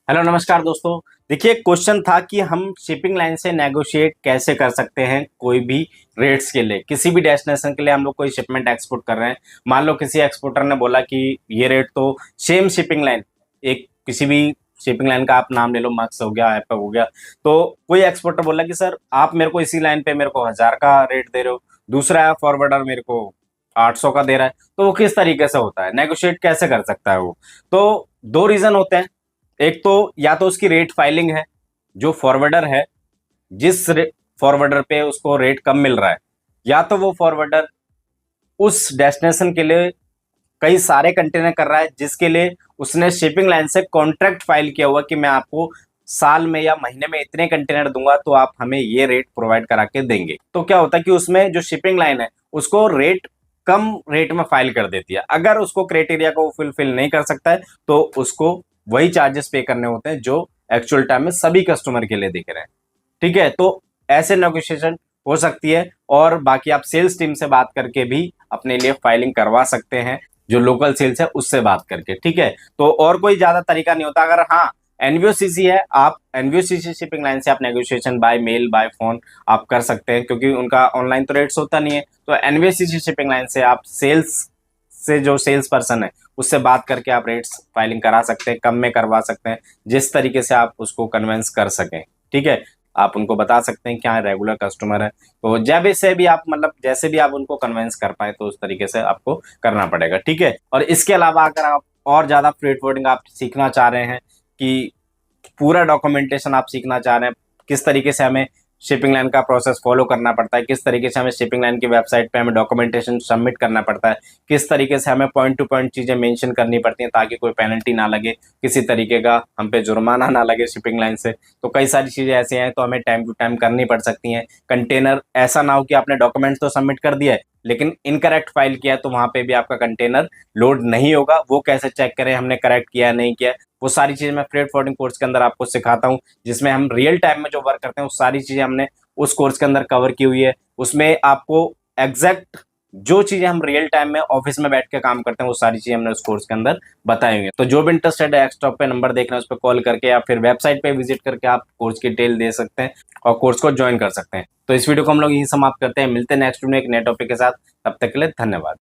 Hello नमस्कार दोस्तों। देखिए क्वेश्चन था कि हम शिपिंग लाइन से नेगोशिएट कैसे कर सकते हैं कोई भी रेट्स के लिए। किसी भी डेस्टिनेशन के लिए हम लोग कोई शिपमेंट एक्सपोर्ट कर रहे हैं, मान लो किसी एक्सपोर्टर ने बोला कि ये रेट तो सेम शिपिंग लाइन, एक किसी भी शिपिंग लाइन का आप नाम ले लो, मक्स हो गया, एपक हो गया, तो कोई एक्सपोर्टर बोला कि सर आप मेरे को इसी लाइन पे मेरे को 1000 का रेट दे रहे हो, दूसरा फॉरवर्डर मेरे को 800 का दे रहा है, तो वो किस तरीके से होता है, नेगोशिएट कैसे कर सकता है वो। तो दो रीजन होते हैं। एक तो या तो उसकी रेट फाइलिंग है, जो फॉरवर्डर है जिस फॉरवर्डर पे उसको रेट कम मिल रहा है, या तो वो फॉरवर्डर उस डेस्टिनेशन के लिए कई सारे कंटेनर कर रहा है जिसके लिए उसने शिपिंग लाइन से कॉन्ट्रैक्ट फाइल किया हुआ कि मैं आपको साल में या महीने में इतने कंटेनर दूंगा तो आप हमें ये रेट प्रोवाइड करा के देंगे। तो क्या होता है कि उसमें जो शिपिंग लाइन है उसको रेट कम रेट में फाइल कर देती है। अगर उसको क्राइटेरिया को फुलफिल नहीं कर सकता है तो उसको वही चार्जेस पे करने होते हैं जो एक्चुअल टाइम में सभी कस्टमर के लिए दिख रहे हैं। ठीक है, तो ऐसे नेगोशिएशन हो सकती है। और बाकी आप सेल्स टीम से बात करके भी अपने लिए फाइलिंग करवा सकते हैं, जो लोकल सेल्स है उससे बात करके। ठीक है, तो और कोई ज्यादा तरीका नहीं होता। अगर हाँ एनवीओसीसी है, आप एनवीओसीसी शिपिंग लाइन से आप negotiation by mail by phone आप कर सकते हैं, क्योंकि उनका ऑनलाइन तो रेट्स होता नहीं है। तो एनवीओसीसी शिपिंग लाइन से आप सेल्स से जो सेल्स पर्सन है उससे बात करके आप रेट्स फाइलिंग करा सकते हैं, कम में करवा सकते हैं, जिस तरीके से आप उसको कन्विंस कर सकें। ठीक है, आप उनको बता सकते हैं क्या रेगुलर कस्टमर है, तो जब इससे भी आप मतलब जैसे भी आप उनको कन्विंस कर पाए तो उस तरीके से आपको करना पड़ेगा। ठीक है, और इसके अलावा अगर आप और ज्यादा फ्रेट फॉरवर्डिंग आप सीखना चाह रहे हैं कि पूरा डॉक्यूमेंटेशन आप सीखना चाह रहे हैं, किस तरीके से हमें शिपिंग लाइन का प्रोसेस फॉलो करना पड़ता है, किस तरीके से हमें शिपिंग लाइन की वेबसाइट पे हमें डॉक्यूमेंटेशन सबमिट करना पड़ता है, किस तरीके से हमें पॉइंट टू पॉइंट चीजें मेंशन करनी पड़ती हैं ताकि कोई पेनल्टी ना लगे, किसी तरीके का हम पे जुर्माना ना लगे शिपिंग लाइन से, तो कई सारी चीजें ऐसी हैं तो हमें टाइम टू टाइम करनी पड़ सकती हैं। कंटेनर ऐसा ना हो कि आपने डॉक्यूमेंट तो सबमिट कर दिया है लेकिन इनकरेक्ट फाइल किया है, तो वहां पे भी आपका कंटेनर लोड नहीं होगा। वो कैसे चेक करें हमने करेक्ट किया नहीं किया, वो सारी चीजें मैं फ्रेट फॉरवर्डिंग कोर्स के अंदर आपको सिखाता हूँ, जिसमें हम रियल टाइम में जो वर्क करते हैं वो सारी चीजें हमने उस कोर्स के अंदर कवर की हुई है। उसमें आपको एग्जैक्ट जो चीजें हम रियल टाइम में ऑफिस में बैठ के काम करते हैं वो सारी चीजें हमने उस कोर्स के अंदर बताई हुई है। तो जो भी इंटरेस्टेड है एक्सटॉप पे नंबर देख रहे हैं उस पर कॉल करके या फिर वेबसाइट पे विजिट करके आप कोर्स की डिटेल दे सकते हैं और कोर्स को ज्वाइन कर सकते हैं। तो इस वीडियो को हम लोग यही समाप्त करते हैं, मिलते हैं नेक्स्ट वीडियो में एक नए टॉपिक के साथ। तब तक के लिए धन्यवाद।